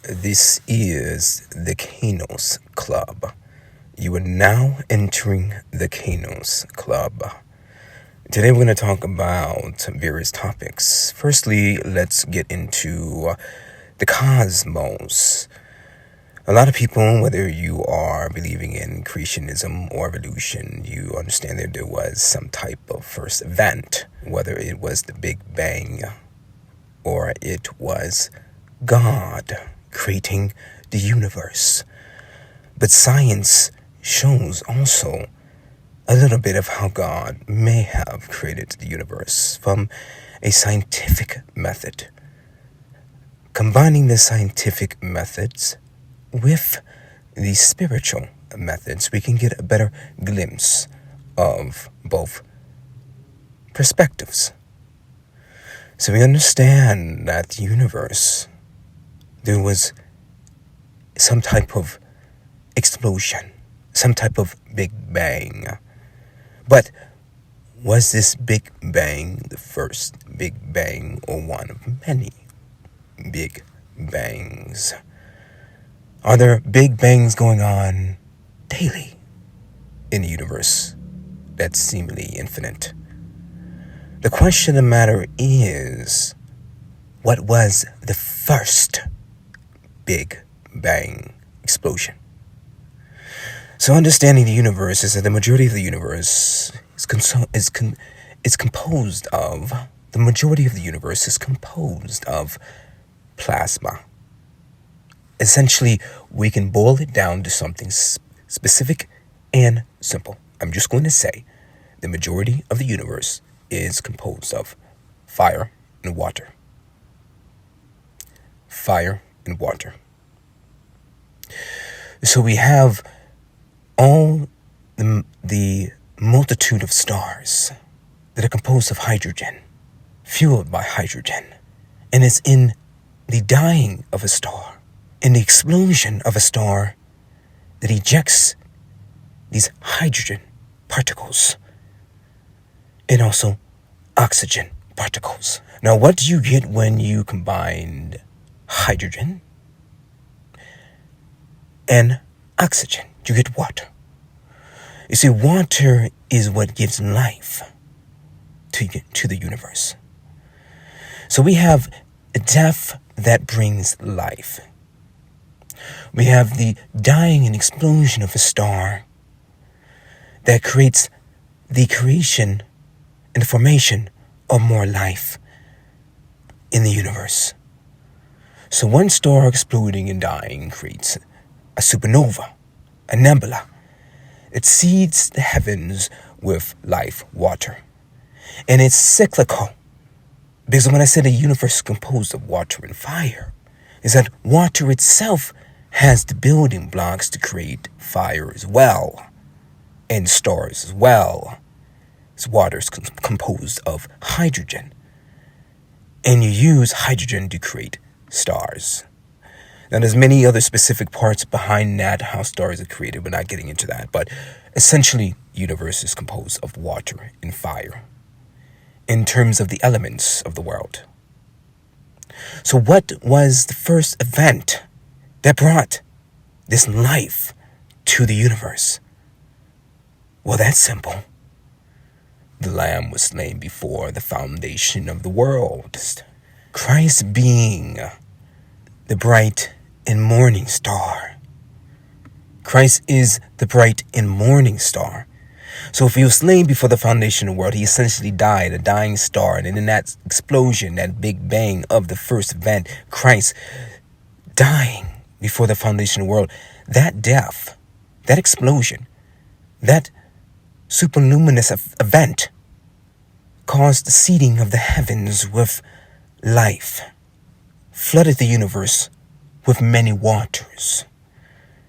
This is the Kanos Club. You are now entering the Kanos Club. Today we're going to talk about various topics. Firstly, let's get into the cosmos. A lot of people, whether you are believing in creationism or evolution, you understand that there was some type of first event, whether it was the Big Bang or it was God creating the universe. But science shows also a little bit of how God may have created the universe from a scientific method. Combining the scientific methods with the spiritual methods, we can get a better glimpse of both perspectives. So we understand that the universe, there was some type of explosion, some type of Big Bang. But was this Big Bang the first Big Bang or one of many Big Bangs? Are there Big Bangs going on daily in the universe that's seemingly infinite? The question of the matter is, what was the first Big Bang explosion? So understanding the universe is that the majority of the universe is composed of plasma. Essentially, we can boil it down to something specific and simple. I'm just going to say the majority of the universe is composed of fire and water. Fire and water. So we have all the multitude of stars that are composed of hydrogen, fueled by hydrogen. And it's in the dying of a star, in the explosion of a star, that ejects these hydrogen particles and also oxygen particles. Now, what do you get when you combine hydrogen and oxygen? You get water. You see, water is what gives life to the universe. So we have death that brings life. We have the dying and explosion of a star that creates the creation and the formation of more life in the universe. So one star exploding and dying creates a supernova, a nebula. It seeds the heavens with life, water. And it's cyclical. Because when I said the universe is composed of water and fire, is that water itself has the building blocks to create fire as well, and stars as well. So water is composed of hydrogen, and you use hydrogen to create stars. Now, there's many other specific parts behind that, how stars are created. We're not getting into that, but essentially, the universe is composed of water and fire in terms of the elements of the world. So what was the first event that brought this life to the universe? Well, that's simple. The Lamb was slain before the foundation of the world. Christ being the bright and morning star. Christ is the bright and morning star. So if he was slain before the foundation of the world, he essentially died, a dying star. And in that explosion, that Big Bang of the first event, Christ dying before the foundation of the world, that death, that explosion, that superluminous event caused the seeding of the heavens with life, flooded the universe with many waters.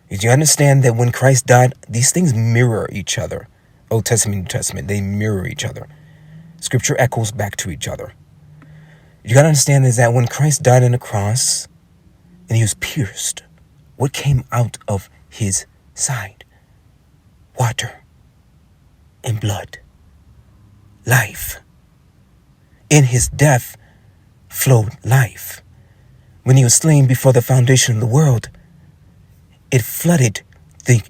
Did you understand that when Christ died, these things mirror each other? Old Testament, New Testament, they mirror each other. Scripture echoes back to each other. You got to understand is that when Christ died on the cross and he was pierced, what came out of his side? Water and blood. Life. In his death flowed life. When he was slain before the foundation of the world, it flooded the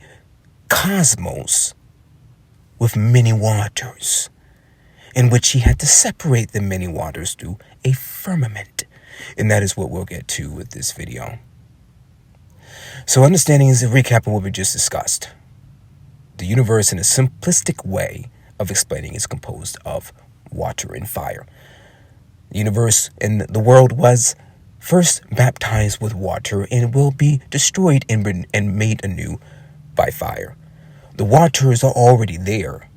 cosmos with many waters, in which he had to separate the many waters through a firmament. And that is what we'll get to with this video. So understanding is a recap of what we just discussed. The universe, in a simplistic way of explaining, is composed of water and fire. The universe and the world was first baptized with water and will be destroyed and made anew by fire. The waters are already there.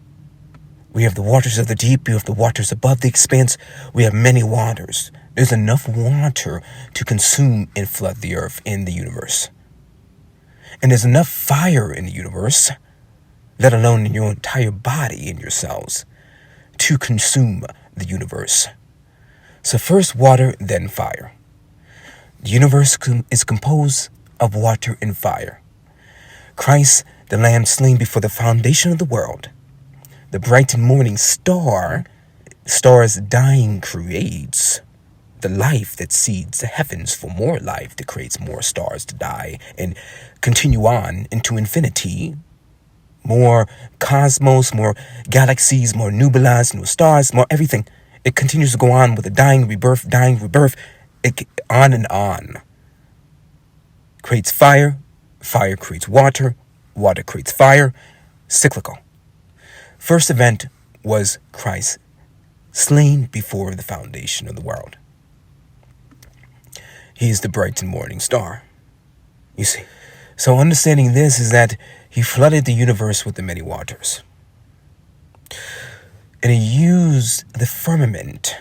We have the waters of the deep, we have the waters above the expanse, we have many waters. There's enough water to consume and flood the earth in the universe. And there's enough fire in the universe, let alone in your entire body, in your cells, to consume the universe. So first water, then fire. The universe is composed of water and fire. Christ, the Lamb slain before the foundation of the world, the bright and morning star, star's dying creates the life that seeds the heavens for more life, that creates more stars to die and continue on into infinity. More cosmos, more galaxies, more nebulas, more stars, more everything. It continues to go on with a dying rebirth, on and on. Creates fire, fire creates water, water creates fire, cyclical. First event was Christ slain before the foundation of the world. He is the bright and morning star. You see. So understanding this is that he flooded the universe with the many waters. And he used the firmament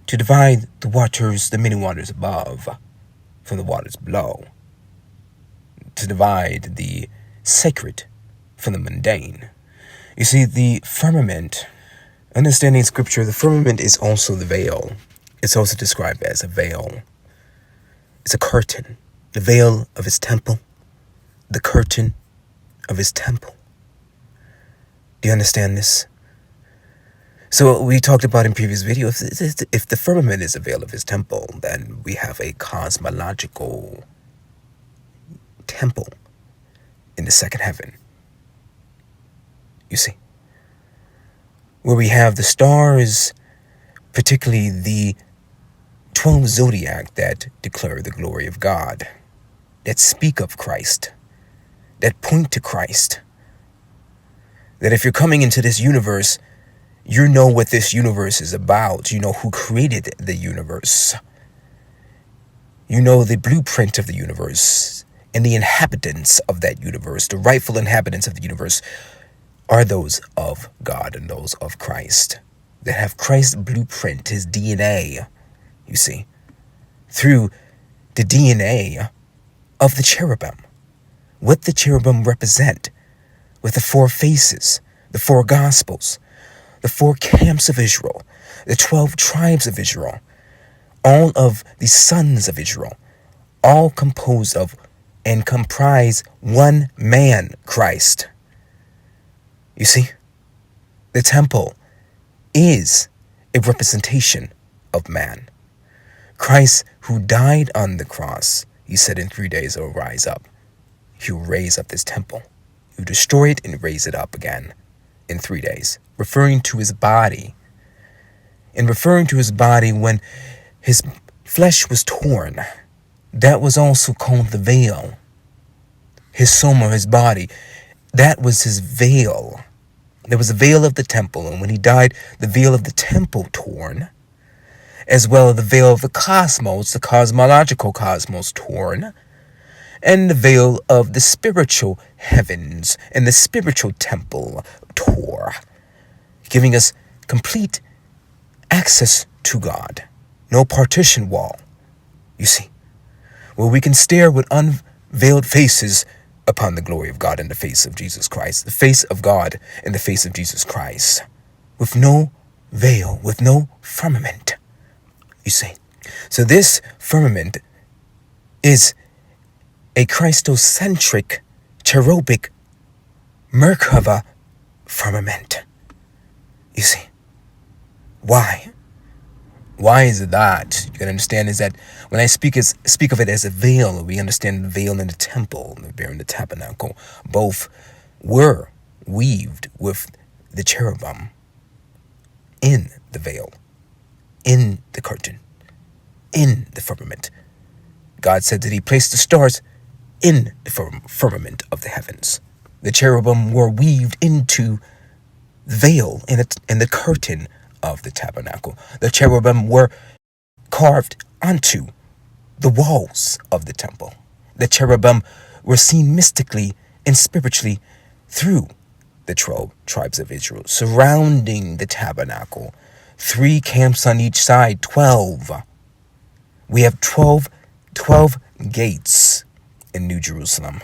to divide the waters, the many waters above, from the waters below. To divide the sacred from the mundane. You see, the firmament, understanding scripture, the firmament is also the veil. It's also described as a veil. It's a curtain. The veil of his temple. The curtain of his temple. Do you understand this? So we talked about in previous video, if the firmament is a veil of his temple, then we have a cosmological temple in the second heaven. You see, where we have the stars, particularly the 12 Zodiac that declare the glory of God, that speak of Christ, that point to Christ. That if you're coming into this universe, you know what this universe is about. You know who created the universe. You know the blueprint of the universe and the inhabitants of that universe, the rightful inhabitants of the universe, are those of God and those of Christ, that have Christ's blueprint, his DNA, you see, through the DNA of the cherubim. What the cherubim represent, with the four faces, the four gospels, the four camps of Israel, the 12 tribes of Israel, all of the sons of Israel, all composed of and comprise one man, Christ. You see, the temple is a representation of man. Christ, who died on the cross, he said in 3 days he will rise up. He will raise up this temple. He will destroy it and raise it up again in 3 days, referring to his body. And referring to his body when his flesh was torn, that was also called the veil. His soma, his body, that was his veil. There was a veil of the temple, and when he died, the veil of the temple torn, as well as the veil of the cosmos, the cosmological cosmos torn, and the veil of the spiritual heavens and the spiritual temple tore, giving us complete access to God. No partition wall, you see, where we can stare with unveiled faces upon the glory of God in the face of Jesus Christ, the face of God in the face of Jesus Christ, with no veil, with no firmament, you see. So this firmament is a Christocentric, cherubic, Merkava firmament, you see. Why? Why is it that? You can understand is that when I speak of it as a veil, we understand the veil in the temple, the veil in the tabernacle. Both were weaved with the cherubim in the veil, in the curtain, in the firmament. God said that he placed the stars in the firmament of the heavens. The cherubim were weaved into the veil in the curtain of the tabernacle. The cherubim were carved onto the walls of the temple. The cherubim were seen mystically and spiritually through the 12 tribes of Israel, surrounding the tabernacle. 3 camps on each side, 12. We have 12 gates in New Jerusalem.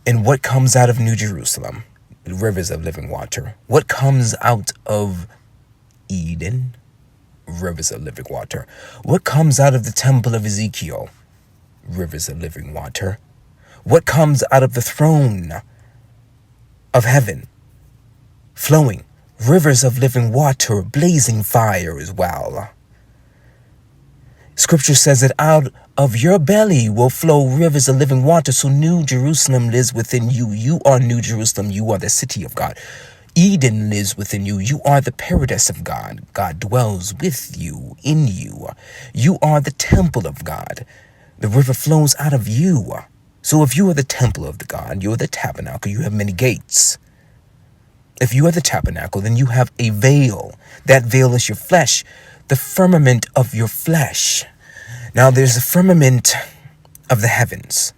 And what comes out of New Jerusalem? Rivers of living water. What comes out of Eden? Rivers of living water. What comes out of the temple of Ezekiel? Rivers of living water. What comes out of the throne of heaven? Flowing rivers of living water, blazing fire as well. Scripture says that out of your belly will flow rivers of living water. So New Jerusalem lives within you. You are New Jerusalem. You are the city of God. Eden lives within you. You are the paradise of God. God dwells with you, in you. You are the temple of God. The river flows out of you. So if you are the temple of the God, you are the tabernacle, you have many gates. If you are the tabernacle, then you have a veil. That veil is your flesh, the firmament of your flesh. Now there's a firmament of the heavens,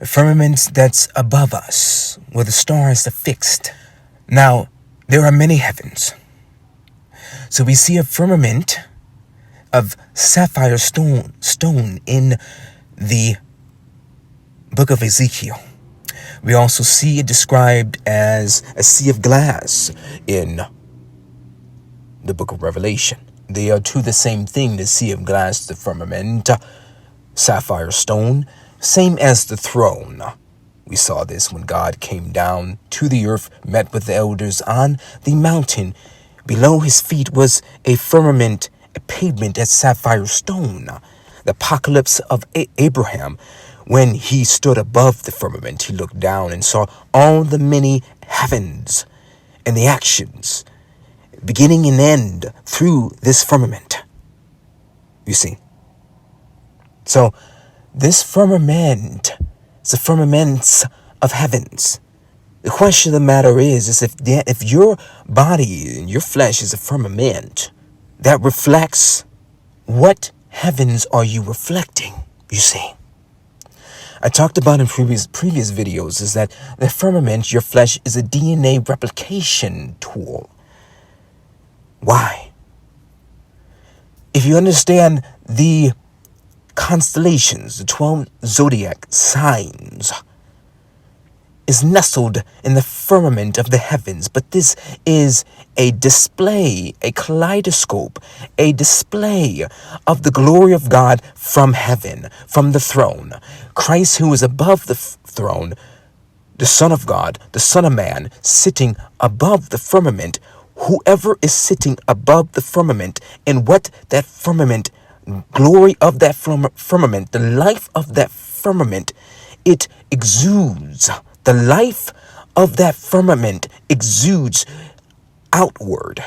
a firmament that's above us, where the stars are fixed. Now, there are many heavens. So we see a firmament of sapphire stone in the book of Ezekiel. We also see it described as a sea of glass in the book of Revelation. They are two the same thing, the sea of glass, the firmament, sapphire stone, same as the throne. We saw this when God came down to the earth, met with the elders on the mountain. Below his feet was a firmament, a pavement as sapphire stone. The apocalypse of Abraham, when he stood above the firmament, he looked down and saw all the many heavens and the actions, beginning and end through this firmament. You see? So, this firmament, it's the firmaments of heavens. The question of the matter is if your body and your flesh is a firmament that reflects, what heavens are you reflecting? You see, I talked about in previous videos is that the firmament, your flesh, is a DNA replication tool. Why? If you understand the constellations, the 12 Zodiac signs, is nestled in the firmament of the heavens. But this is a display, a kaleidoscope, a display of the glory of God from heaven, from the throne. Christ, who is above the throne, the Son of God, the Son of Man, sitting above the firmament. Whoever is sitting above the firmament, and what that firmament, glory of that firmament, the life of that firmament, it exudes. The life of that firmament exudes outward,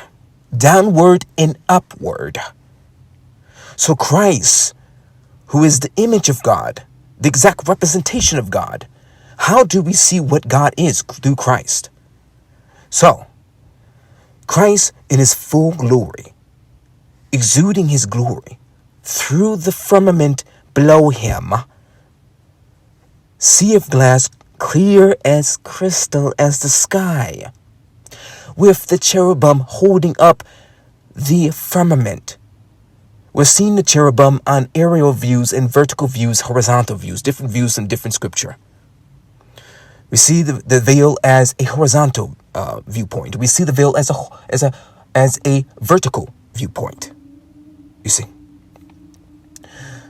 downward, and upward. So Christ, who is the image of God, the exact representation of God, how do we see what God is through Christ? So, Christ in his full glory, exuding his glory through the firmament below him, sea of glass, clear as crystal as the sky, with the cherubim holding up the firmament. We're seeing the cherubim on aerial views and vertical views, horizontal views, different views in different scripture. We see the veil as a horizontal viewpoint. We see the veil as a vertical viewpoint. You see.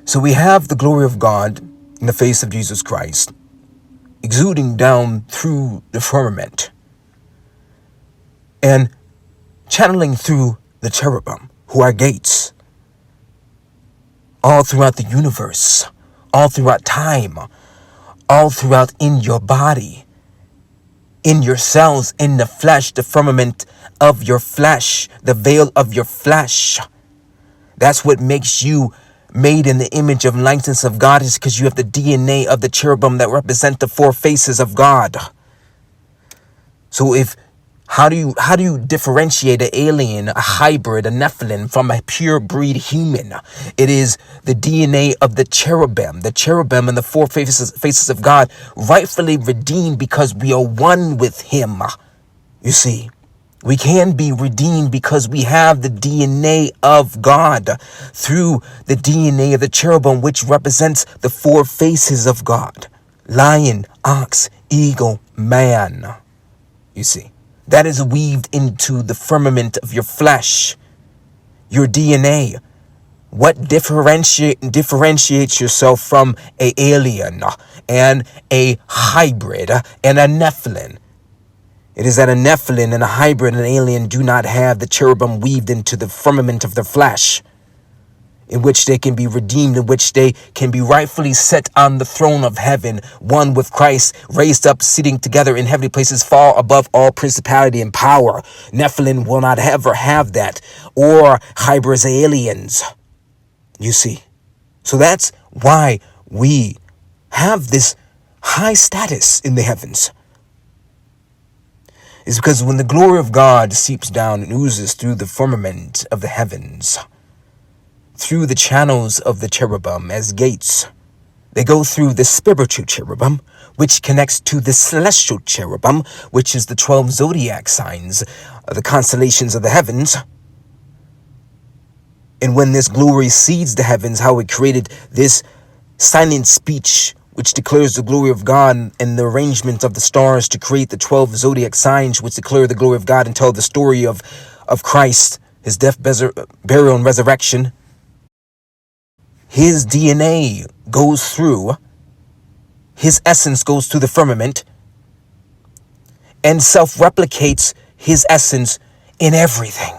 So we have the glory of God in the face of Jesus Christ, exuding down through the firmament and channeling through the cherubim, who are gates, all throughout the universe, all throughout time, all throughout in your body, in your cells, in the flesh, the firmament of your flesh, the veil of your flesh. That's what makes you made in the image and likeness of God, is because you have the DNA of the cherubim that represent the four faces of God. So how do you differentiate an alien, a hybrid, a Nephilim from a pure breed human? It is the DNA of the cherubim and the four faces of God, rightfully redeemed because we are one with him. You see, we can be redeemed because we have the DNA of God through the DNA of the cherubim, which represents the four faces of God: lion, ox, eagle, man. You see, that is weaved into the firmament of your flesh, your DNA. What differentiates yourself from an alien and a hybrid and a Nephilim? It is that a Nephilim and a hybrid and an alien do not have the cherubim weaved into the firmament of their flesh, in which they can be redeemed, in which they can be rightfully set on the throne of heaven, one with Christ, raised up, sitting together in heavenly places, far above all principality and power. Nephilim will not ever have that, or hybrids, aliens. You see, so that's why we have this high status in the heavens. It's because when the glory of God seeps down and oozes through the firmament of the heavens, through the channels of the cherubim as gates, they go through the spiritual cherubim, which connects to the celestial cherubim, which is the 12 zodiac signs of the constellations of the heavens. And when this glory seeds the heavens, how it created this silent speech, which declares the glory of God, and the arrangement of the stars to create the 12 zodiac signs, which declare the glory of God and tell the story of Christ, his death, burial, and resurrection. His DNA goes through, his essence goes through the firmament and self-replicates his essence in everything,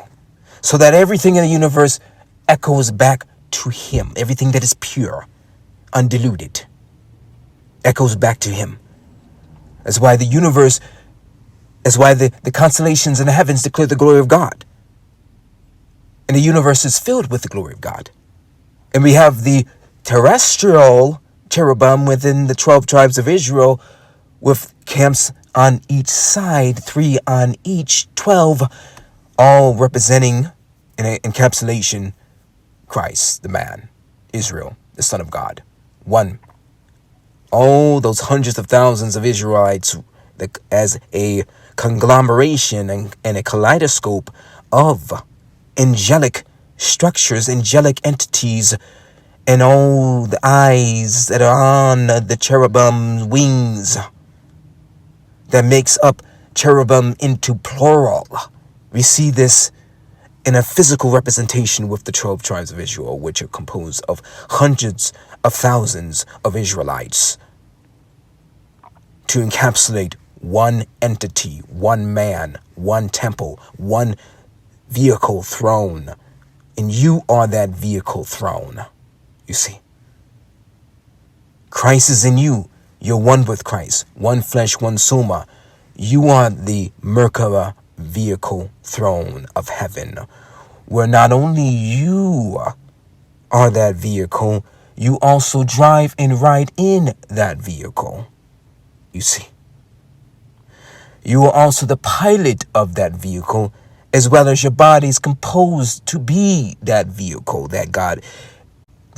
so that everything in the universe echoes back to him. Everything that is pure, undiluted, echoes back to him. That's why the universe, that's why the constellations in the heavens declare the glory of God. And the universe is filled with the glory of God. And we have the terrestrial cherubim within the 12 tribes of Israel, with camps on each side, 3 on each, 12, all representing in an encapsulation Christ, the man, Israel, the Son of God. One. All those hundreds of thousands of Israelites as a conglomeration and a kaleidoscope of angelic structures, angelic entities, and all the eyes that are on the cherubim wings that makes up cherubim into plural. We see this in a physical representation with the 12 tribes of Israel, which are composed of hundreds of thousands of Israelites, to encapsulate one entity, one man, one temple, one vehicle throne. And you are that vehicle throne. You see, Christ is in you. You're one with Christ, one flesh, one soma. You are the Merkaba vehicle throne of heaven, where not only you are that vehicle, you also drive and ride in that vehicle. You see, you are also the pilot of that vehicle, as well as your body is composed to be that vehicle that God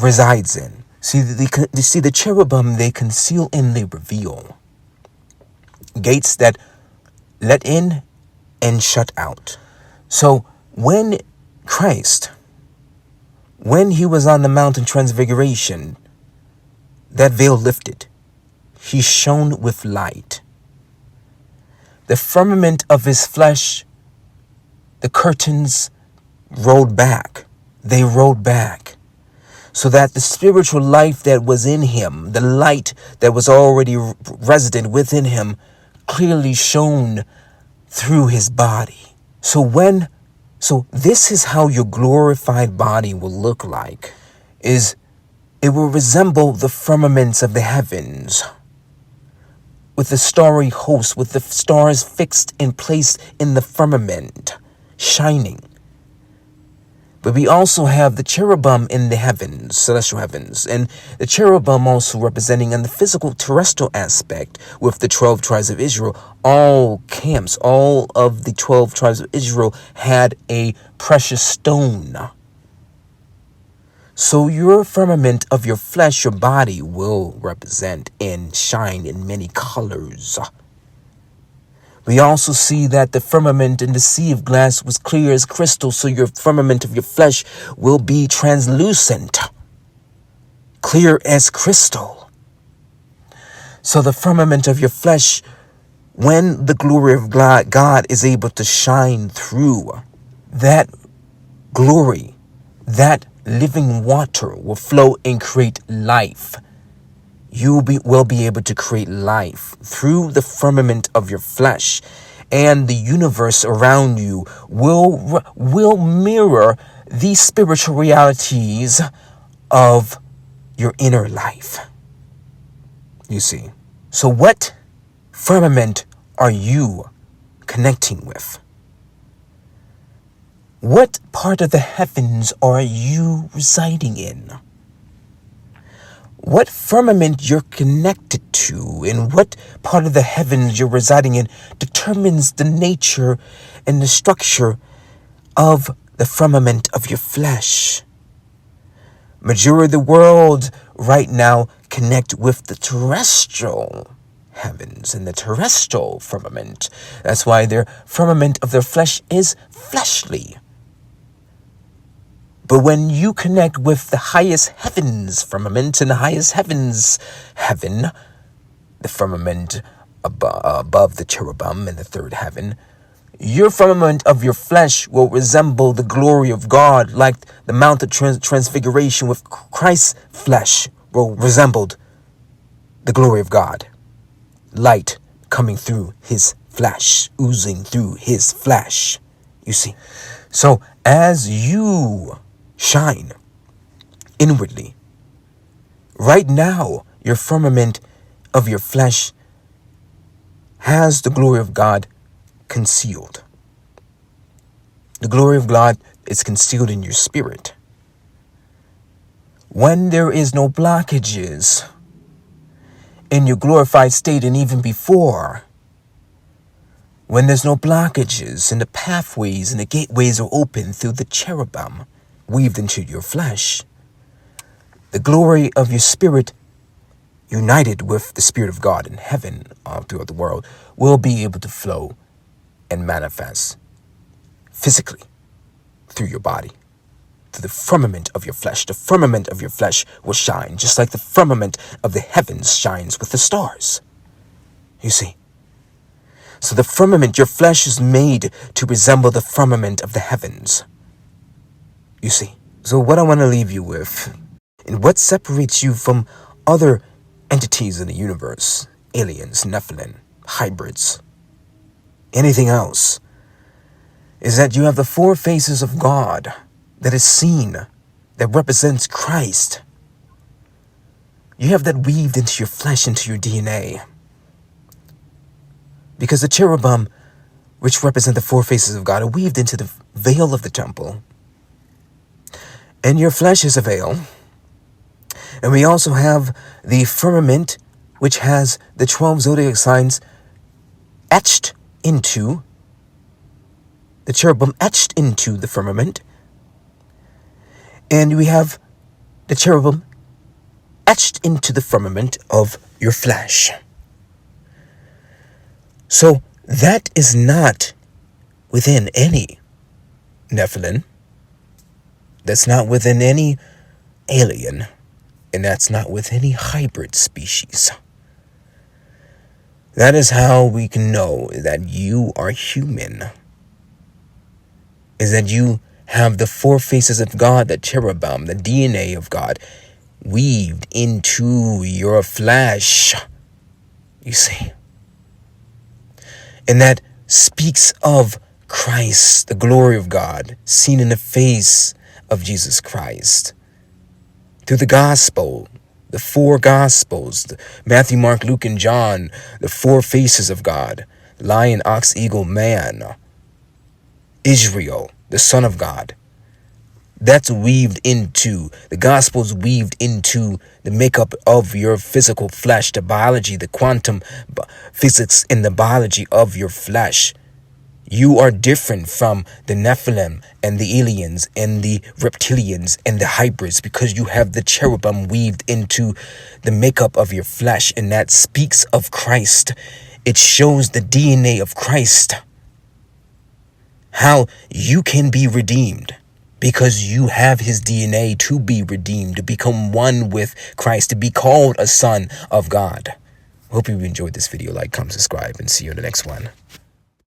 resides in. See, the cherubim, they conceal and they reveal. Gates that let in and shut out. So when Christ, when he was on the mountain transfiguration, that veil lifted. He shone with light. The firmament of his flesh, the curtains rolled back. They rolled back, so that the spiritual life that was in him, the light that was already resident within him, clearly shone through his body. So when So this is how your glorified body will look like. It will resemble the firmaments of the heavens, with the starry host, with the stars fixed and placed in the firmament, shining. But we also have the cherubim in the heavens, celestial heavens, and the cherubim also representing in the physical terrestrial aspect with the 12 tribes of Israel. All camps, all of the 12 tribes of Israel had a precious stone. So your firmament of your flesh, your body, will represent and shine in many colors. We also see that the firmament in the sea of glass was clear as crystal, so your firmament of your flesh will be translucent, clear as crystal. So the firmament of your flesh, when the glory of God is able to shine through, that glory, that living water will flow and create life. You will be able to create life through the firmament of your flesh, and the universe around you will mirror these spiritual realities of your inner life. You see. So what firmament are you connecting with? What part of the heavens are you residing in? What firmament you're connected to and what part of the heavens you're residing in determines the nature and the structure of the firmament of your flesh. Majority of the world right now connect with the terrestrial heavens and the terrestrial firmament. That's why their firmament of their flesh is fleshly. But when you connect with the highest heavens firmament and the highest heavens heaven, the firmament above the cherubim in the third heaven, your firmament of your flesh will resemble the glory of God, like the Mount of Transfiguration with Christ's flesh will resemble the glory of God. Light coming through his flesh, oozing through his flesh. You see. So as you shine inwardly, right now, your firmament of your flesh has the glory of God concealed. The glory of God is concealed in your spirit. When there is no blockages in your glorified state, and even before, when there's no blockages and the pathways and the gateways are open through the cherubim weaved into your flesh, the glory of your spirit, united with the Spirit of God in heaven all throughout the world, will be able to flow and manifest physically through your body, through the firmament of your flesh. The firmament of your flesh will shine, just like the firmament of the heavens shines with the stars. You see. So the firmament, your flesh is made to resemble the firmament of the heavens. You see. So what I want to leave you with, and what separates you from other entities in the universe, aliens, Nephilim, hybrids, anything else, is that you have the four faces of God that is seen, that represents Christ. You have that weaved into your flesh, into your DNA. Because the cherubim, which represent the four faces of God, are weaved into the veil of the temple. And your flesh is a veil. And we also have the firmament, which has the 12 zodiac signs etched into, the cherubim etched into the firmament. And we have the cherubim etched into the firmament of your flesh. So that is not within any Nephilim. That's not within any alien. And that's not with any hybrid species. That is how we can know that you are human. Is that you have the four faces of God, the cherubim, the DNA of God, weaved into your flesh. You see. And that speaks of Christ, the glory of God, seen in the face of Jesus Christ. Through the gospel, the four gospels, Matthew, Mark, Luke, and John, the four faces of God, lion, ox, eagle, man, Israel, the Son of God. That's weaved into, the gospel's weaved into the makeup of your physical flesh, the biology, the quantum physics in the biology of your flesh. You are different from the Nephilim and the aliens and the reptilians and the hybrids because you have the cherubim weaved into the makeup of your flesh, and that speaks of Christ. It shows the DNA of Christ. How you can be redeemed because you have his DNA to be redeemed, to become one with Christ, to be called a son of God. Hope you enjoyed this video. Like, comment, subscribe, and see you in the next one.